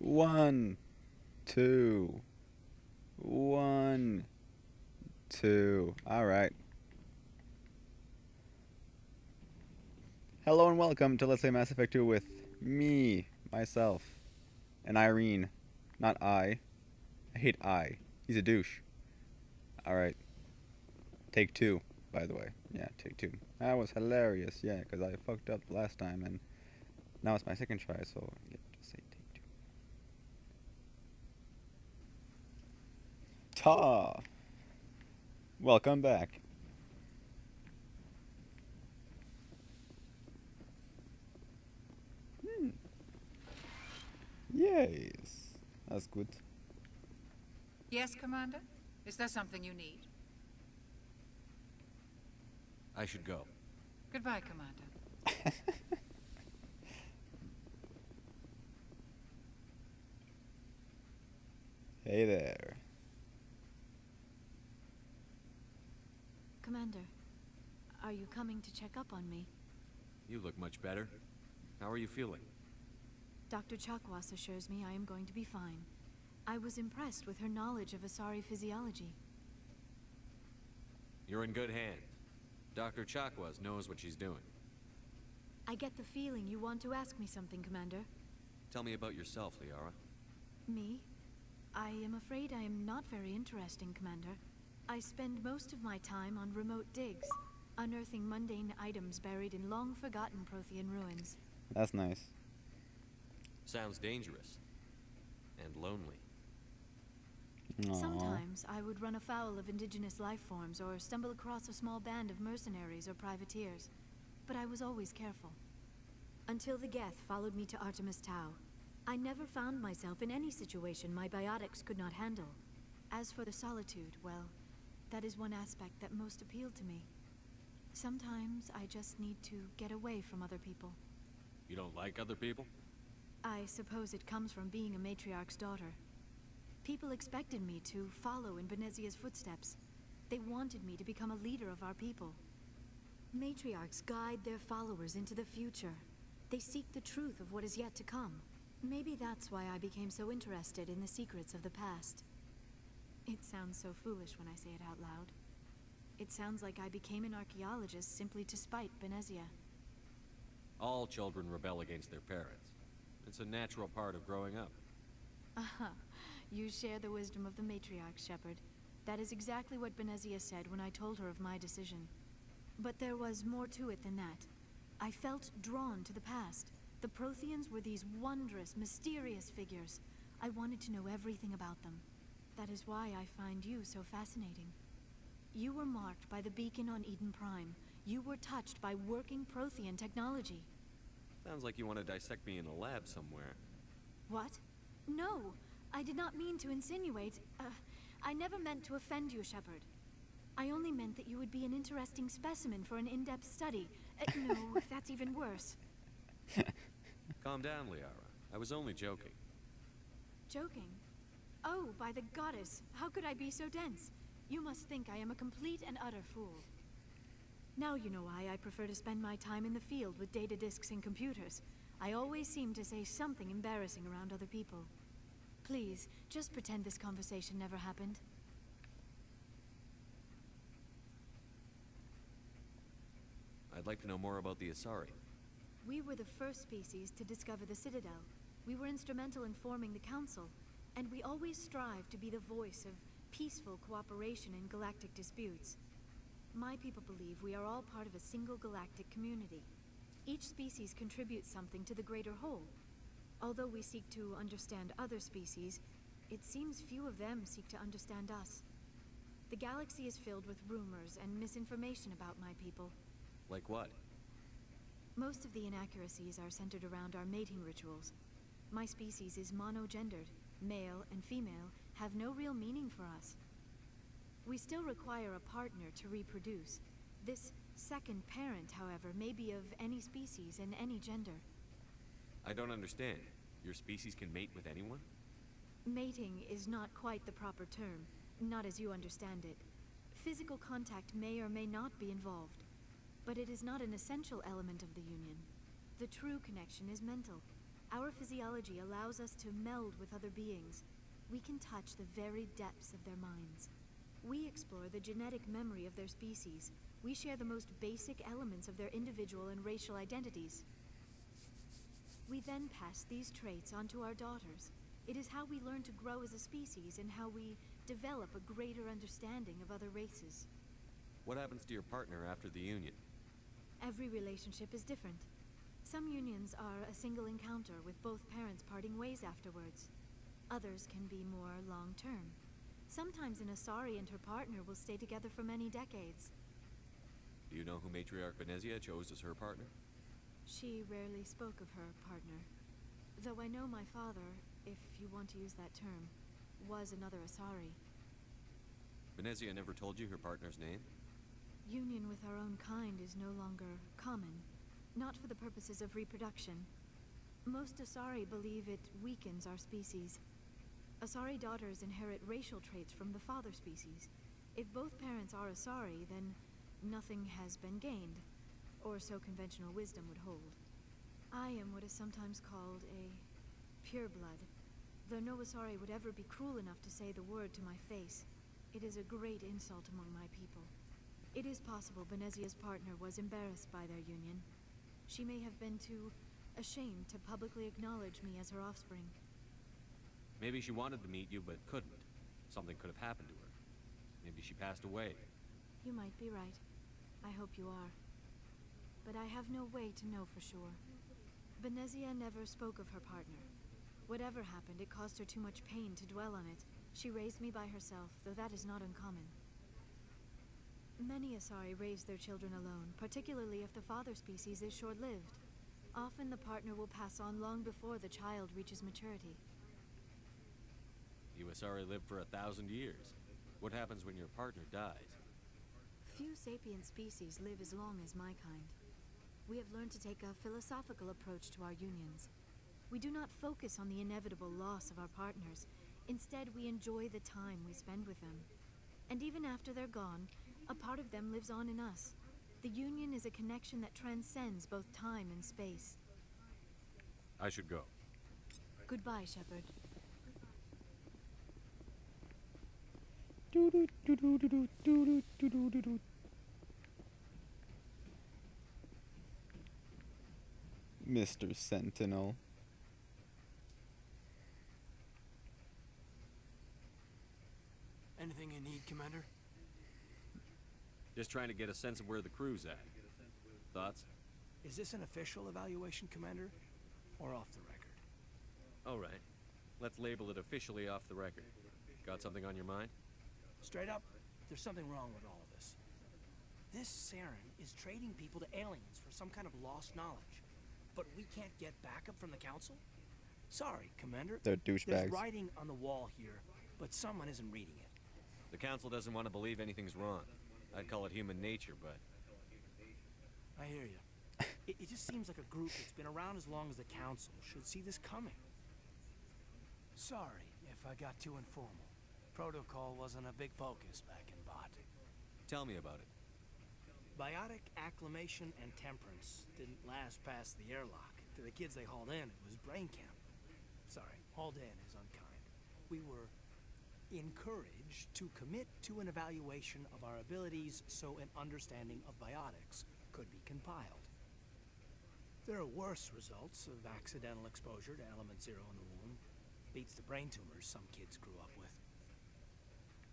One, two, one, two. All right. Hello and welcome to Let's Play Mass Effect 2 with me, myself, and Irene. Not I. I hate I. He's a douche. All right. Take two, by the way. Yeah, take two. That was hilarious. Yeah, because I fucked up last time and now it's my second try, so I get to say take two. Ta! Welcome back. Hmm. Yes. That's good. Yes, Commander? Is there something you need? I should go. Goodbye, Commander. Hey there. Commander, are you coming to check up on me? You look much better. How are you feeling? Dr. Chakwas assures me I am going to be fine. I was impressed with her knowledge of Asari physiology. You're in good hands. Dr. Chakwas knows what she's doing. I get the feeling you want to ask me something, Commander. Tell me about yourself, Liara. Me? I am afraid I am not very interesting, Commander. I spend most of my time on remote digs, unearthing mundane items buried in long-forgotten Prothean ruins. That's nice. Sounds dangerous. And lonely. Aww. Sometimes I would run afoul of indigenous life forms or stumble across a small band of mercenaries or privateers, but I was always careful. Until the Geth followed me to Artemis Tau, I never found myself in any situation my biotics could not handle. As for the solitude, well, that is one aspect that most appealed to me. Sometimes I just need to get away from other people. You don't like other people? I suppose it comes from being a matriarch's daughter. People expected me to follow in Benezia's footsteps. They wanted me to become a leader of our people. Matriarchs guide their followers into the future. They seek the truth of what is yet to come. Maybe that's why I became so interested in the secrets of the past. It sounds so foolish when I say it out loud. It sounds like I became an archaeologist simply to spite Benezia. All children rebel against their parents. It's a natural part of growing up. Aha. You share the wisdom of the matriarch, Shepard. That is exactly what Benezia said when I told her of my decision. But there was more to it than that. I felt drawn to the past. The Protheans were these wondrous, mysterious figures. I wanted to know everything about them. That is why I find you so fascinating. You were marked by the beacon on Eden Prime. You were touched by working Prothean technology. Sounds like you want to dissect me in a lab somewhere. What? No! I did not mean to insinuate. I never meant to offend you, Shepard. I only meant that you would be an interesting specimen for an in-depth study. No, that's even worse. Calm down, Liara. I was only joking. Joking? Oh, by the goddess, how could I be so dense? You must think I am a complete and utter fool. Now you know why I prefer to spend my time in the field with data disks and computers. I always seem to say something embarrassing around other people. Please, just pretend this conversation never happened. I'd like to know more about the Asari. We were the first species to discover the Citadel. We were instrumental in forming the Council, and we always strive to be the voice of peaceful cooperation in galactic disputes. My people believe we are all part of a single galactic community. Each species contributes something to the greater whole. Although we seek to understand other species, it seems few of them seek to understand us. The galaxy is filled with rumors and misinformation about my people. Like what? Most of the inaccuracies are centered around our mating rituals. My species is monogendered. Male and female have no real meaning for us. We still require a partner to reproduce. This second parent, however, may be of any species and any gender. I don't understand. Your species can mate with anyone? Mating is not quite the proper term, not as you understand it. Physical contact may or may not be involved, but it is not an essential element of the union. The true connection is mental. Our physiology allows us to meld with other beings. We can touch the very depths of their minds. We explore the genetic memory of their species. We share the most basic elements of their individual and racial identities. We then pass these traits on to our daughters. It is how we learn to grow as a species and how we develop a greater understanding of other races. What happens to your partner after the union? Every relationship is different. Some unions are a single encounter with both parents parting ways afterwards. Others can be more long-term. Sometimes an Asari and her partner will stay together for many decades. Do you know who Matriarch Benezia chose as her partner? She rarely spoke of her partner. Though I know my father, if you want to use that term, was another Asari. Benezia never told you her partner's name? Union with our own kind is no longer common, not for the purposes of reproduction. Most Asari believe it weakens our species. Asari daughters inherit racial traits from the father species. If both parents are Asari, then nothing has been gained, or so conventional wisdom would hold. I am what is sometimes called a pureblood, though no Asari would ever be cruel enough to say the word to my face. It is a great insult among my people. It is possible Benezia's partner was embarrassed by their union. She may have been too ashamed to publicly acknowledge me as her offspring. Maybe she wanted to meet you but couldn't. Something could have happened to her. Maybe she passed away. You might be right. I hope you are. But I have no way to know for sure. Benezia never spoke of her partner. Whatever happened, it caused her too much pain to dwell on it. She raised me by herself, though that is not uncommon. Many Asari raise their children alone, particularly if the father species is short-lived. Often the partner will pass on long before the child reaches maturity. You Asari live for 1,000 years. What happens when your partner dies? Few sapient species live as long as my kind. We have learned to take a philosophical approach to our unions. We do not focus on the inevitable loss of our partners. Instead, we enjoy the time we spend with them. And even after they're gone, a part of them lives on in us. The union is a connection that transcends both time and space. I should go. Goodbye, Shepard. Mr. Sentinel. Anything you need, Commander? Just trying to get a sense of where the crew's at. Thoughts? Is this an official evaluation, Commander? Or off the record? All right. Let's label it officially off the record. Got something on your mind? Straight up, there's something wrong with all of this. This Saren is trading people to aliens for some kind of lost knowledge. But we can't get backup from the Council? Sorry, Commander. They're There's douchebags. writing on the wall here, but someone isn't reading it. The Council doesn't want to believe anything's wrong. I'd call it human nature, but... I hear you. It just seems like a group that's been around as long as the Council should see this coming. Sorry if I got too informal. Protocol wasn't a big focus back in Bot. Tell me about it. Biotic acclimation and temperance didn't last past the airlock. To the kids they hauled in, it was brain camp. Sorry, hauled in is unkind. We were encouraged to commit to an evaluation of our abilities so an understanding of biotics could be compiled. There are worse results of accidental exposure to element zero in the womb. Beats the brain tumors some kids grew up with.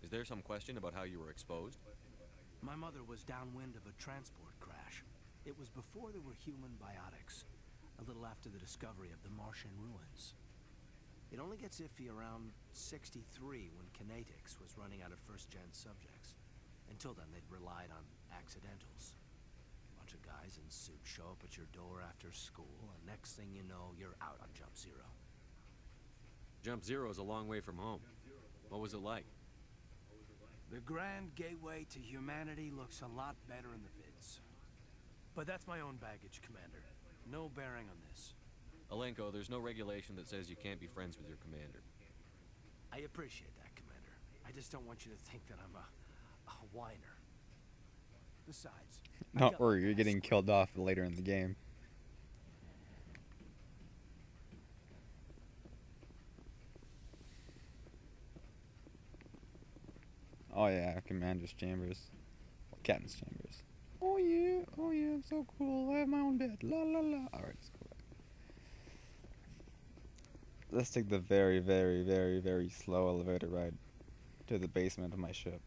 Is there some question about how you were exposed? My mother was downwind of a transport crash. It was before there were human biotics, a little after the discovery of the Martian ruins. It only gets iffy around 63 when Kinetics was running out of first-gen subjects. Until then, they'd relied on accidentals. A bunch of guys in suits show up at your door after school, and next thing you know, you're out on Jump Zero. Jump Zero is a long way from home. What was it like? The Grand Gateway to Humanity looks a lot better in the vids. But that's my own baggage, Commander. No bearing on this. Alenko, there's no regulation that says you can't be friends with your commander. I appreciate that, Commander. I just don't want you to think that I'm a whiner. Besides, Not worry, you're getting killed off later in the game. Oh yeah, Commander's chambers. Well, Captain's chambers. Oh yeah, I'm so cool. I have my own bed. La la la. Alright, let's go back. Let's take the very, very, very, very slow elevator ride to the basement of my ship.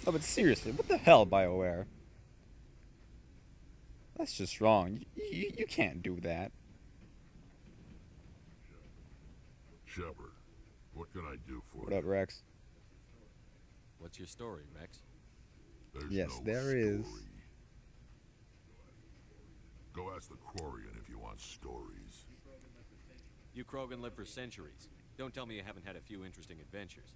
No, but seriously, what the hell, BioWare? That's just wrong. You can't do that. Shepard, what can I do for What you? up, Rex? What's your story, Rex? There's Yes, no there is. story. Go ask the Quarian if you want stories. You Krogan live for centuries. Don't tell me you haven't had a few interesting adventures.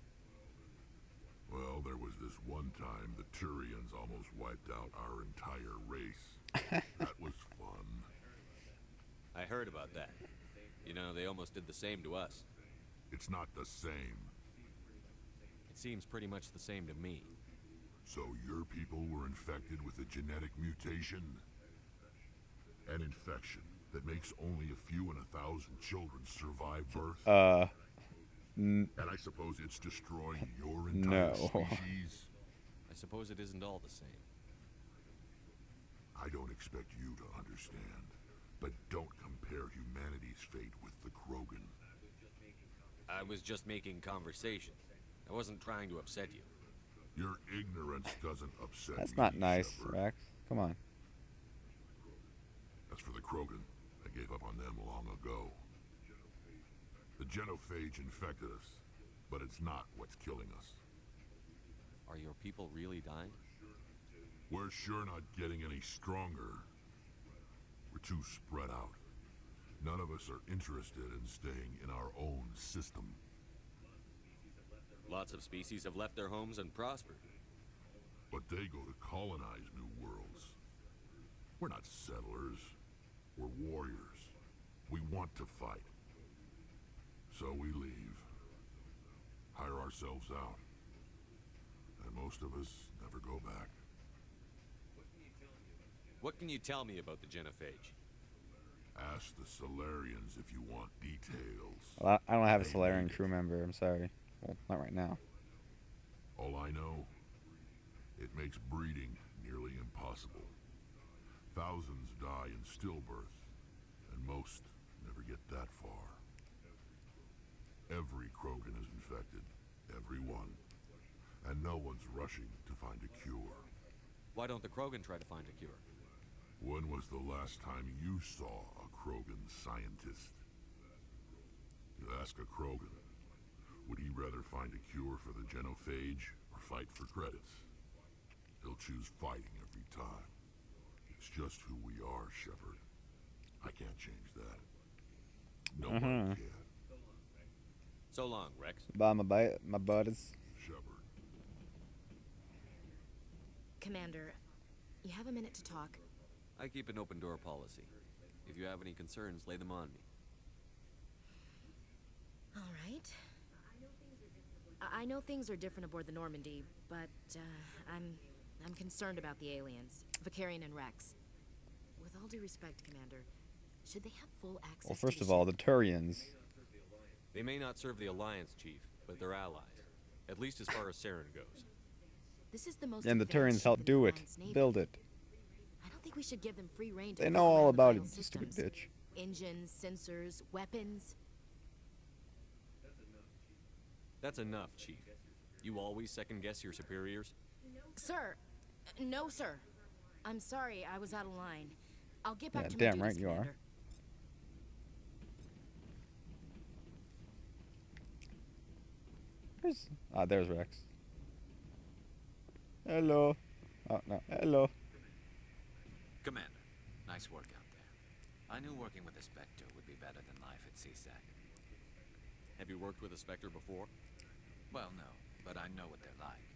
Well, there was this one time the Turians almost wiped out our entire race. That was fun. I heard about that. You know, they almost did the same to us. It's not the same. It seems pretty much the same to me. So your people were infected with a genetic mutation? An infection that makes only a few in 1,000 children survive birth? And I suppose it's destroying your entire No. species? I suppose it isn't all the same. I don't expect you to understand, but don't compare humanity's fate with the Krogan. I was just making conversation. I wasn't trying to upset you. Your ignorance doesn't upset That's me, not nice, Shepard. Rex. Come on. As for the Krogan, I gave up on them long ago. The genophage infected us, but it's not what's killing us. Are your people really dying? We're sure not getting any stronger. We're too spread out. None of us are interested in staying in our own system. Lots of species have left their homes and prospered. But they go to colonize new worlds. We're not settlers. We're warriors. We want to fight. So we leave. Hire ourselves out. And most of us never go back. What can you tell me about the genophage? Ask the Solarians if you want details. Well, I don't have a Solarian crew member. I'm sorry. Well, not right now. All I know, it makes breeding nearly impossible. Thousands die in stillbirth, and most never get that far. Every Krogan is infected. Every one. And no one's rushing to find a cure. Why don't the Krogan try to find a cure? When was the last time you saw a Krogan scientist? You ask a Krogan, would he rather find a cure for the genophage or fight for credits? He'll choose fighting every time. It's just who we are, Shepard. I can't change that. Nobody can. So long, Rex. Bye, my buddies. Shepard. Commander, you have a minute to talk? I keep an open door policy. If you have any concerns, lay them on me. All right. I know things are different aboard the Normandy, but I'm concerned about the aliens, Vicarian and Rex. With all due respect, Commander, should they have full access? Well, to first the of all, ship? the Turians. They may not serve the Alliance, Chief, but they're allies. At least as far as Saren goes. This is the most And the advanced Turians ship helped in the do it. Alliance Navy. Build it. I don't think we should give them free rein to They work know all around the about it, vital you stupid systems. bitch. Engines, sensors, weapons. That's enough, Chief. You always second-guess your superiors? Sir, no, sir. I'm sorry, I was out of line. I'll get back Yeah, to my damn duties, right you are. Commander. There's Rex. Hello. Oh, no. Hello. Commander, nice work out there. I knew working with a Spectre would be better than life at CSAC. Have you worked with a Spectre before? Well, no, but I know what they're like.